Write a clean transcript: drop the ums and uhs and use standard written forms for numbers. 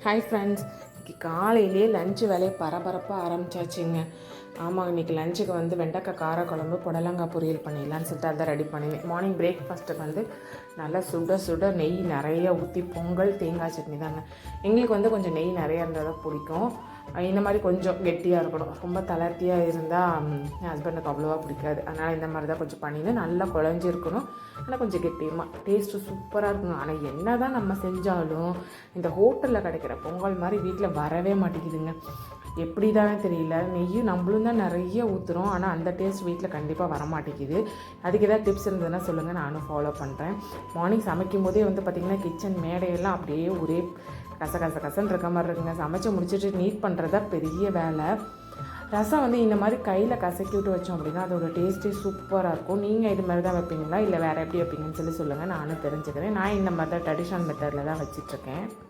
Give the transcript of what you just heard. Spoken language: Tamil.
ஹாய் ஃப்ரெண்ட்ஸ், இன்றைக்கி காலையிலே லஞ்சு வேலையை பரபரப்பாக ஆரம்பிச்சாச்சுங்க. ஆமாம், இன்றைக்கி லஞ்சுக்கு வெண்டைக்காய் காரக்குழம்பு புடலங்காய் பொரியல் பண்ணிடலான்னு சொல்லிட்டு அதை ரெடி பண்ணிடுவேன். மார்னிங் பிரேக்ஃபாஸ்ட்டுக்கு நல்லா சுட சுட நெய் நிறைய ஊற்றி பொங்கல் தேங்காய் சட்னி தாங்க. எங்களுக்கு கொஞ்சம் நெய் நிறையா இருந்தால் தான் பிடிக்கும். இந்த மாதிரி கொஞ்சம் கெட்டியாக இருக்கணும். ரொம்ப தளர்த்தியாக இருந்தால் என் ஹஸ்பண்டுக்கு அவ்வளோவா பிடிக்காது. அதனால் இந்த மாதிரி தான் கொஞ்சம் பண்ணிவிட்டு நல்லா குழஞ்சிருக்கணும். ஆனால் கொஞ்சம் கெட்டியமாக டேஸ்ட்டு சூப்பராக இருக்கணும். ஆனால் என்ன தான் நம்ம செஞ்சாலும் இந்த ஹோட்டலில் கிடைக்கிற பொங்கல் மாதிரி வீட்டில் வரவே மாட்டேங்குதுங்க. எப்படி தானே தெரியல. நெய்யும் நம்மளும் தான் நிறைய ஊற்றுறோம், ஆனால் அந்த டேஸ்ட் வீட்டில் கண்டிப்பாக வரமாட்டேங்குது. அதுக்கு ஏதாவது டிப்ஸ் இருந்ததுன்னா சொல்லுங்கள், நானும் ஃபாலோ பண்ணுறேன். மார்னிங் சமைக்கும் போதே பார்த்திங்கன்னா கிச்சன் மேடையெல்லாம் அப்படியே ஒரே கசன்னு இருக்க மாதிரி இருக்குங்க. சமைச்சு முடிச்சுட்டு நீட் பண்ணுறதா பெரிய வேலை. ரசம் இந்த மாதிரி கையில் கசக்கி விட்டு வச்சோம் அப்படின்னா அதோட டேஸ்ட்டே சூப்பராக இருக்கும். நீங்கள் இது மாதிரி தான் வைப்பீங்களா இல்லை வேறு எப்படி வைப்பீங்கன்னு சொல்லுங்கள், நானும் தெரிஞ்சுக்கிறேன். நான் இந்த மாதிரி தான் ட்ரெடிஷ்னல் மெத்தடில் தான் வச்சிட்ருக்கேன்.